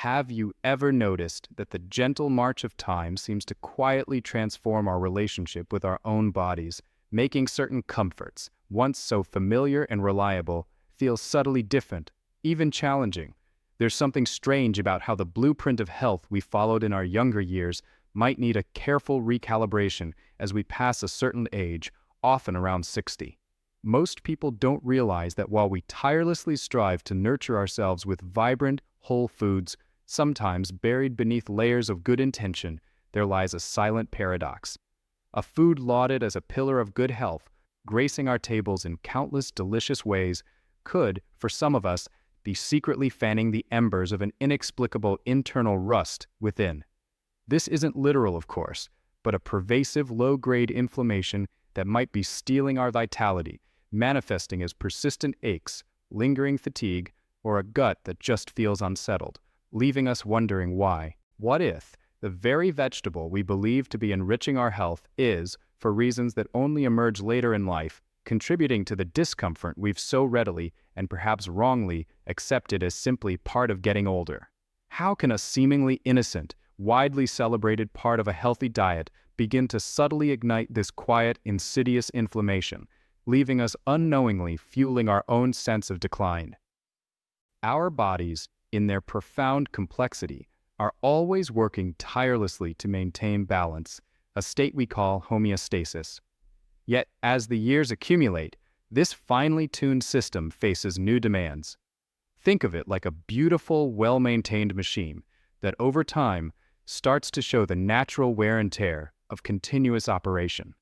Have you ever noticed that the gentle march of time seems to quietly transform our relationship with our own bodies, making certain comforts, once so familiar and reliable, feel subtly different, even challenging? There's something strange about how the blueprint of health we followed in our younger years might need a careful recalibration as we pass a certain age, often around 60. Most people don't realize that while we tirelessly strive to nurture ourselves with vibrant, whole foods, sometimes buried beneath layers of good intention, there lies a silent paradox. A food lauded as a pillar of good health, gracing our tables in countless delicious ways, could, for some of us, be secretly fanning the embers of an inexplicable internal rust within. This isn't literal, of course, but a pervasive low-grade inflammation that might be stealing our vitality, manifesting as persistent aches, lingering fatigue, or a gut that just feels unsettled, leaving us wondering why. What if the very vegetable we believe to be enriching our health is, for reasons that only emerge later in life, contributing to the discomfort we've so readily and perhaps wrongly accepted as simply part of getting older? How can a seemingly innocent, widely celebrated part of a healthy diet begin to subtly ignite this quiet, insidious inflammation, leaving us unknowingly fueling our own sense of decline? Our bodies, in their profound complexity, are always working tirelessly to maintain balance, a state we call homeostasis. Yet, as the years accumulate, this finely tuned system faces new demands. Think of it like a beautiful, well-maintained machine that over time starts to show the natural wear and tear of continuous operation.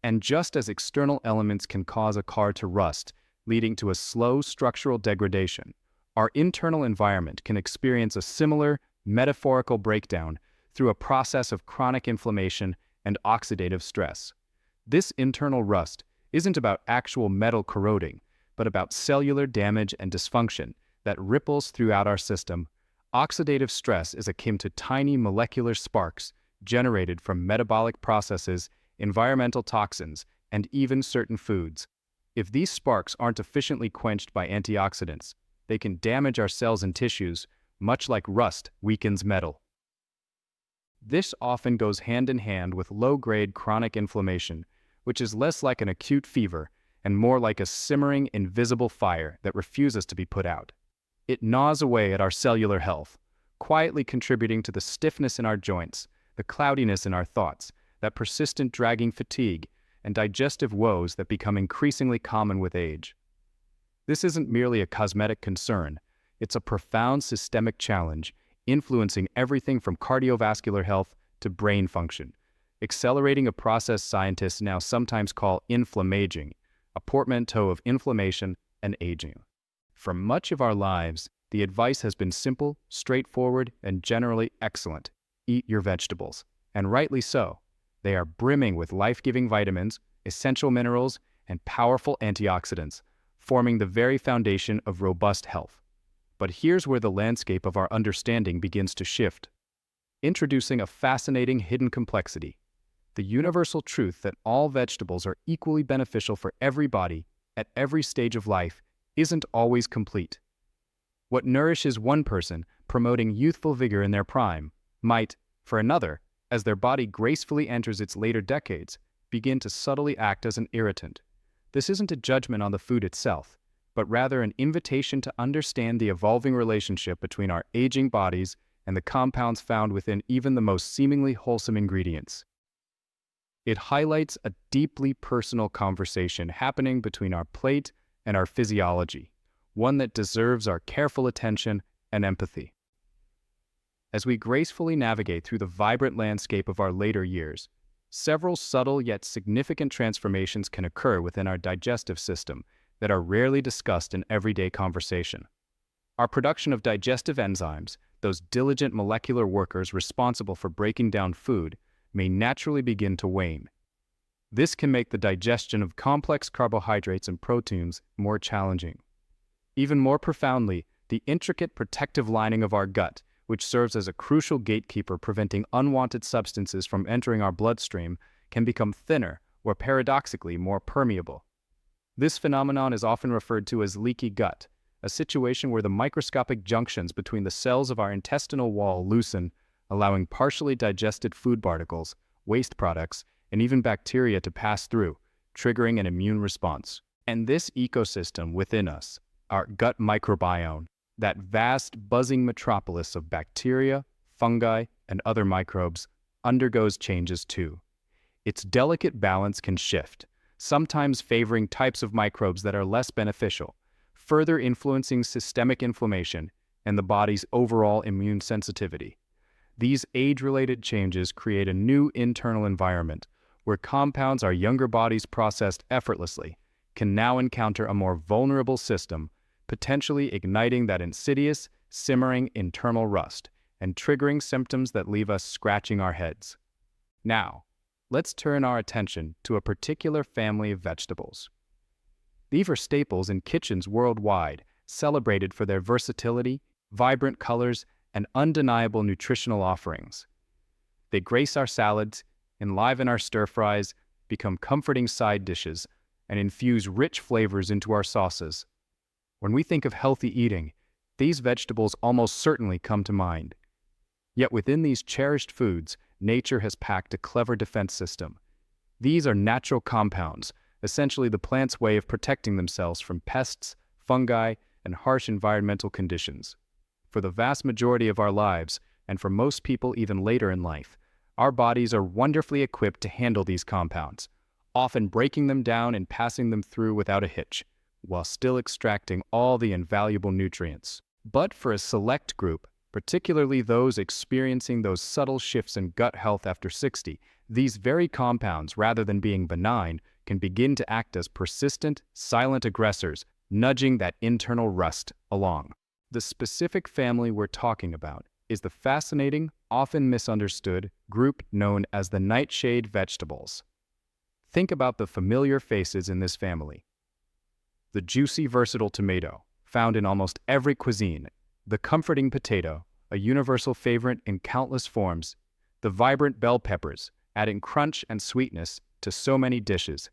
And just as external elements can cause a car to rust, leading to a slow structural degradation, our internal environment can experience a similar, metaphorical breakdown through a process of chronic inflammation and oxidative stress. This internal rust isn't about actual metal corroding, but about cellular damage and dysfunction that ripples throughout our system. Oxidative stress is akin to tiny molecular sparks generated from metabolic processes, environmental toxins, and even certain foods. If these sparks aren't efficiently quenched by antioxidants, they can damage our cells and tissues, much like rust weakens metal. This often goes hand in hand with low-grade chronic inflammation, which is less like an acute fever and more like a simmering, invisible fire that refuses to be put out. It gnaws away at our cellular health, quietly contributing to the stiffness in our joints, the cloudiness in our thoughts, that persistent dragging fatigue, and digestive woes that become increasingly common with age. This isn't merely a cosmetic concern, it's a profound systemic challenge, influencing everything from cardiovascular health to brain function, accelerating a process scientists now sometimes call inflammaging, a portmanteau of inflammation and aging. For much of our lives, the advice has been simple, straightforward, and generally excellent. Eat your vegetables. And rightly so. They are brimming with life-giving vitamins, essential minerals, and powerful antioxidants, forming the very foundation of robust health. But here's where the landscape of our understanding begins to shift. Introducing a fascinating hidden complexity: the universal truth that all vegetables are equally beneficial for every body at every stage of life isn't always complete. What nourishes one person, promoting youthful vigor in their prime, might, for another, as their body gracefully enters its later decades, begin to subtly act as an irritant. This isn't a judgment on the food itself, but rather an invitation to understand the evolving relationship between our aging bodies and the compounds found within even the most seemingly wholesome ingredients. It highlights a deeply personal conversation happening between our plate and our physiology, one that deserves our careful attention and empathy. As we gracefully navigate through the vibrant landscape of our later years, several subtle yet significant transformations can occur within our digestive system that are rarely discussed in everyday conversation. Our production of digestive enzymes, those diligent molecular workers responsible for breaking down food, may naturally begin to wane. This can make the digestion of complex carbohydrates and proteins more challenging. Even more profoundly, the intricate protective lining of our gut, which serves as a crucial gatekeeper preventing unwanted substances from entering our bloodstream, can become thinner or paradoxically more permeable. This phenomenon is often referred to as leaky gut, a situation where the microscopic junctions between the cells of our intestinal wall loosen, allowing partially digested food particles, waste products, and even bacteria to pass through, triggering an immune response. And this ecosystem within us, our gut microbiome, that vast buzzing metropolis of bacteria, fungi, and other microbes, undergoes changes too. Its delicate balance can shift, sometimes favoring types of microbes that are less beneficial, further influencing systemic inflammation and the body's overall immune sensitivity. These age-related changes create a new internal environment where compounds our younger bodies processed effortlessly can now encounter a more vulnerable system, potentially igniting that insidious, simmering internal rust and triggering symptoms that leave us scratching our heads. Now, let's turn our attention to a particular family of vegetables. These are staples in kitchens worldwide, celebrated for their versatility, vibrant colors, and undeniable nutritional offerings. They grace our salads, enliven our stir-fries, become comforting side dishes, and infuse rich flavors into our sauces. When we think of healthy eating, these vegetables almost certainly come to mind. Yet within these cherished foods, nature has packed a clever defense system. These are natural compounds, essentially the plant's way of protecting themselves from pests, fungi, and harsh environmental conditions. For the vast majority of our lives, and for most people even later in life, our bodies are wonderfully equipped to handle these compounds, often breaking them down and passing them through without a hitch, while still extracting all the invaluable nutrients. But for a select group, particularly those experiencing those subtle shifts in gut health after 60, these very compounds, rather than being benign, can begin to act as persistent, silent aggressors, nudging that internal rust along. The specific family we're talking about is the fascinating, often misunderstood group known as the nightshade vegetables. Think about the familiar faces in this family. The juicy, versatile tomato, found in almost every cuisine, the comforting potato, a universal favorite in countless forms, the vibrant bell peppers, adding crunch and sweetness to so many dishes,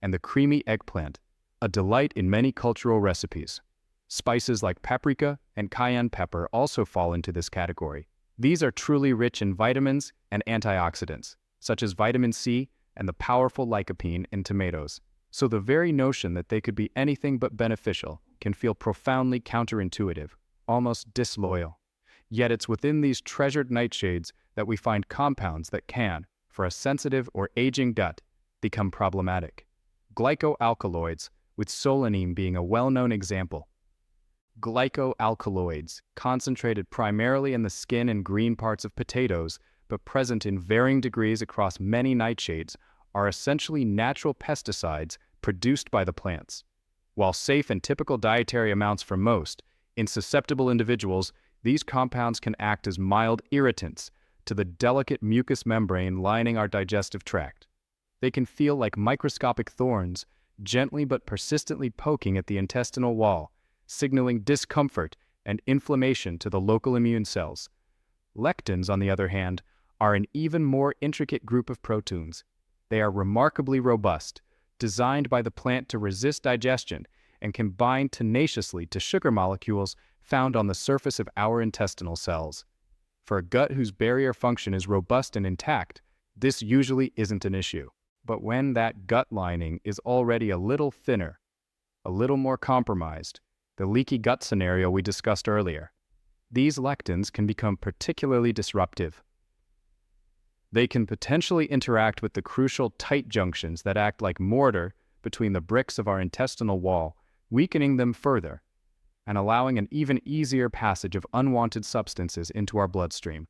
and the creamy eggplant, a delight in many cultural recipes. Spices like paprika and cayenne pepper also fall into this category. These are truly rich in vitamins and antioxidants, such as vitamin C and the powerful lycopene in tomatoes. So the very notion that they could be anything but beneficial can feel profoundly counterintuitive, almost disloyal. Yet it's within these treasured nightshades that we find compounds that can, for a sensitive or aging gut, become problematic. Glycoalkaloids, with solanine being a well-known example. Glycoalkaloids, concentrated primarily in the skin and green parts of potatoes, but present in varying degrees across many nightshades, are essentially natural pesticides produced by the plants. While safe and typical dietary amounts for most, in susceptible individuals, these compounds can act as mild irritants to the delicate mucous membrane lining our digestive tract. They can feel like microscopic thorns, gently but persistently poking at the intestinal wall, signaling discomfort and inflammation to the local immune cells. Lectins, on the other hand, are an even more intricate group of proteins. They are remarkably robust, designed by the plant to resist digestion, and can bind tenaciously to sugar molecules found on the surface of our intestinal cells. For a gut whose barrier function is robust and intact, this usually isn't an issue. But when that gut lining is already a little thinner, a little more compromised, the leaky gut scenario we discussed earlier, these lectins can become particularly disruptive. They can potentially interact with the crucial tight junctions that act like mortar between the bricks of our intestinal wall, weakening them further and allowing an even easier passage of unwanted substances into our bloodstream.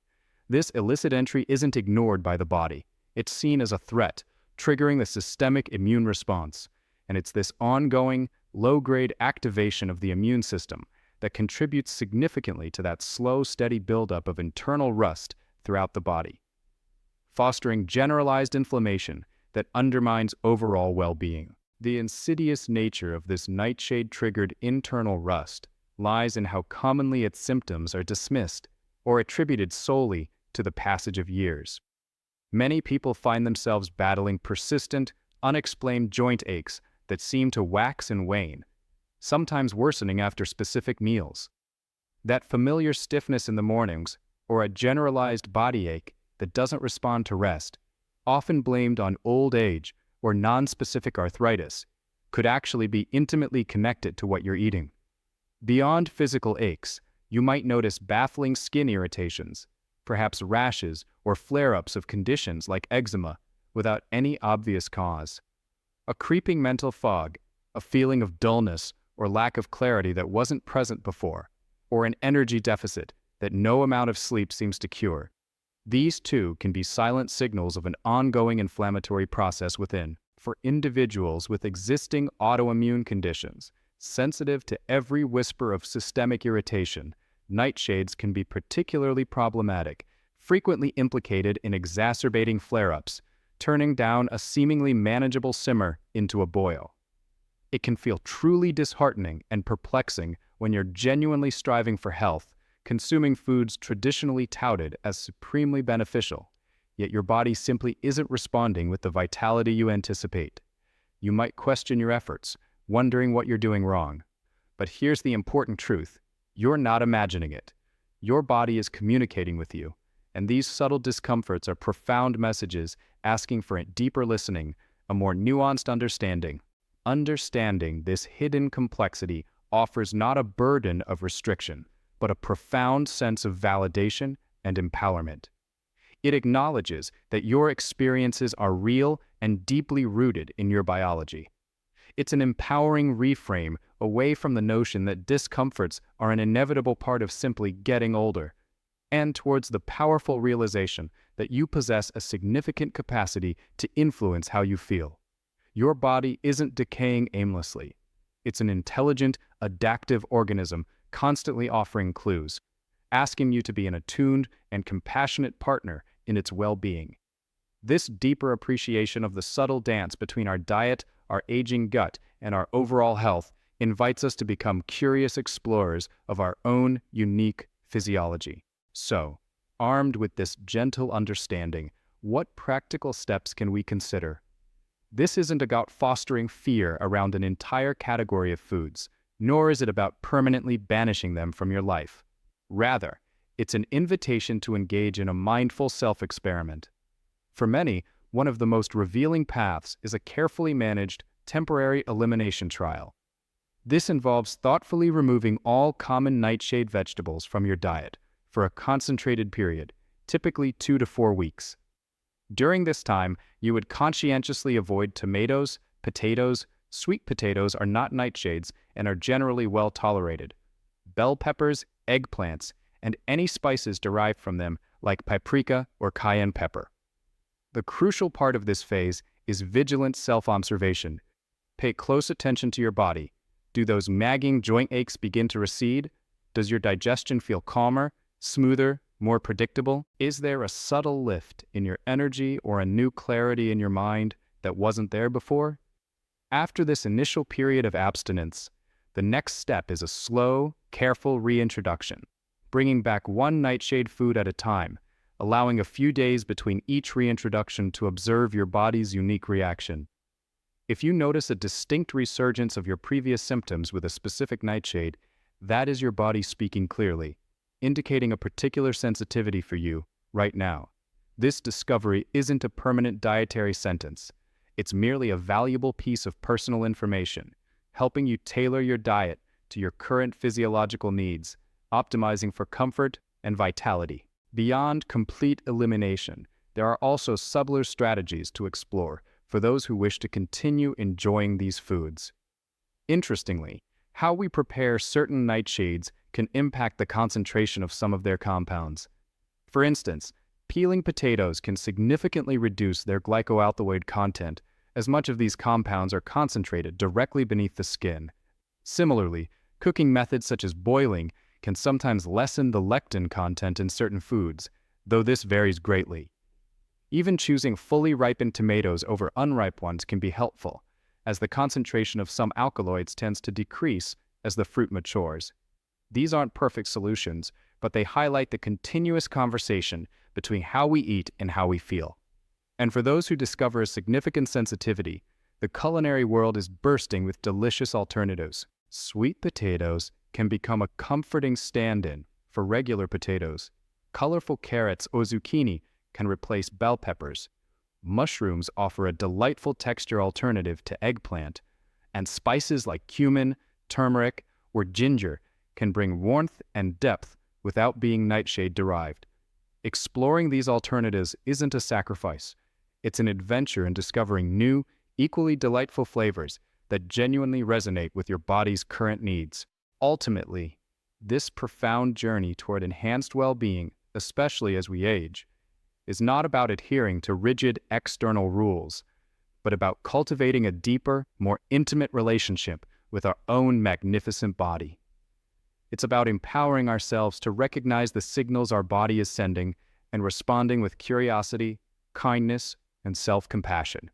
This illicit entry isn't ignored by the body. It's seen as a threat, triggering the systemic immune response. And it's this ongoing, low-grade activation of the immune system that contributes significantly to that slow, steady buildup of internal rust throughout the body, fostering generalized inflammation that undermines overall well-being. The insidious nature of this nightshade-triggered internal rust lies in how commonly its symptoms are dismissed or attributed solely to the passage of years. Many people find themselves battling persistent, unexplained joint aches that seem to wax and wane, sometimes worsening after specific meals. That familiar stiffness in the mornings, or a generalized body ache that doesn't respond to rest, often blamed on old age or nonspecific arthritis, could actually be intimately connected to what you're eating. Beyond physical aches, you might notice baffling skin irritations, perhaps rashes or flare-ups of conditions like eczema, without any obvious cause. A creeping mental fog, a feeling of dullness or lack of clarity that wasn't present before, or an energy deficit that no amount of sleep seems to cure. These too can be silent signals of an ongoing inflammatory process within. For individuals with existing autoimmune conditions, sensitive to every whisper of systemic irritation, nightshades can be particularly problematic, frequently implicated in exacerbating flare-ups, turning down a seemingly manageable simmer into a boil. It can feel truly disheartening and perplexing when you're genuinely striving for health, consuming foods traditionally touted as supremely beneficial, yet your body simply isn't responding with the vitality you anticipate. You might question your efforts, wondering what you're doing wrong. But here's the important truth. You're not imagining it. Your body is communicating with you, and these subtle discomforts are profound messages asking for a deeper listening, a more nuanced understanding. Understanding this hidden complexity offers not a burden of restriction, but a profound sense of validation and empowerment. It acknowledges that your experiences are real and deeply rooted in your biology. It's an empowering reframe away from the notion that discomforts are an inevitable part of simply getting older, and towards the powerful realization that you possess a significant capacity to influence how you feel. Your body isn't decaying aimlessly. It's an intelligent, adaptive organism constantly offering clues, asking you to be an attuned and compassionate partner in its well-being. This deeper appreciation of the subtle dance between our diet, our aging gut, and our overall health invites us to become curious explorers of our own unique physiology. So, armed with this gentle understanding, what practical steps can we consider? This isn't about fostering fear around an entire category of foods, nor is it about permanently banishing them from your life. Rather, it's an invitation to engage in a mindful self-experiment. For many, one of the most revealing paths is a carefully managed, temporary elimination trial. This involves thoughtfully removing all common nightshade vegetables from your diet for a concentrated period, typically 2 to 4 weeks. During this time, you would conscientiously avoid tomatoes, potatoes. Sweet potatoes are not nightshades and are generally well tolerated. Bell peppers, eggplants, and any spices derived from them like paprika or cayenne pepper. The crucial part of this phase is vigilant self-observation. Pay close attention to your body. Do those nagging joint aches begin to recede? Does your digestion feel calmer, smoother, more predictable? Is there a subtle lift in your energy or a new clarity in your mind that wasn't there before? After this initial period of abstinence, the next step is a slow, careful reintroduction, bringing back one nightshade food at a time, allowing a few days between each reintroduction to observe your body's unique reaction. If you notice a distinct resurgence of your previous symptoms with a specific nightshade, that is your body speaking clearly, indicating a particular sensitivity for you right now. This discovery isn't a permanent dietary sentence. It's merely a valuable piece of personal information, helping you tailor your diet to your current physiological needs, optimizing for comfort and vitality. Beyond complete elimination, there are also subtler strategies to explore for those who wish to continue enjoying these foods. Interestingly, how we prepare certain nightshades can impact the concentration of some of their compounds. For instance, peeling potatoes can significantly reduce their glycoalkaloid content, as much of these compounds are concentrated directly beneath the skin. Similarly, cooking methods such as boiling can sometimes lessen the lectin content in certain foods, though this varies greatly. Even choosing fully ripened tomatoes over unripe ones can be helpful, as the concentration of some alkaloids tends to decrease as the fruit matures. These aren't perfect solutions, but they highlight the continuous conversation between how we eat and how we feel. And for those who discover a significant sensitivity, the culinary world is bursting with delicious alternatives. Sweet potatoes can become a comforting stand-in for regular potatoes. Colorful carrots or zucchini can replace bell peppers. Mushrooms offer a delightful texture alternative to eggplant, and spices like cumin, turmeric, or ginger can bring warmth and depth without being nightshade derived. Exploring these alternatives isn't a sacrifice. It's an adventure in discovering new, equally delightful flavors that genuinely resonate with your body's current needs. Ultimately, this profound journey toward enhanced well-being, especially as we age, is not about adhering to rigid external rules, but about cultivating a deeper, more intimate relationship with our own magnificent body. It's about empowering ourselves to recognize the signals our body is sending and responding with curiosity, kindness, and self-compassion.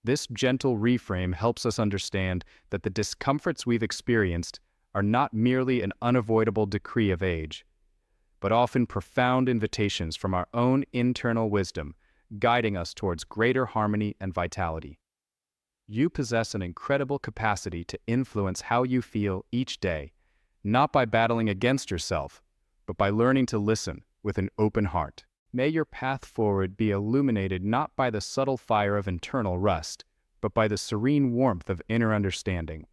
This gentle reframe helps us understand that the discomforts we've experienced are not merely an unavoidable decree of age, but often profound invitations from our own internal wisdom, guiding us towards greater harmony and vitality. You possess an incredible capacity to influence how you feel each day, not by battling against yourself, but by learning to listen with an open heart. May your path forward be illuminated not by the subtle fire of internal rust, but by the serene warmth of inner understanding,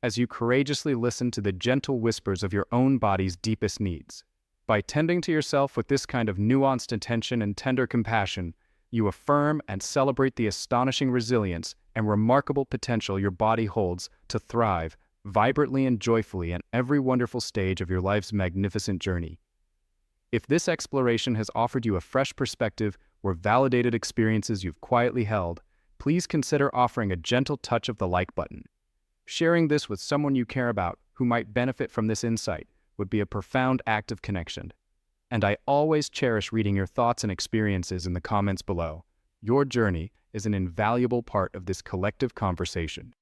as you courageously listen to the gentle whispers of your own body's deepest needs. By tending to yourself with this kind of nuanced attention and tender compassion, you affirm and celebrate the astonishing resilience and remarkable potential your body holds to thrive vibrantly and joyfully at every wonderful stage of your life's magnificent journey. If this exploration has offered you a fresh perspective or validated experiences you've quietly held, please consider offering a gentle touch of the like button. Sharing this with someone you care about who might benefit from this insight would be a profound act of connection. And I always cherish reading your thoughts and experiences in the comments below. Your journey is an invaluable part of this collective conversation.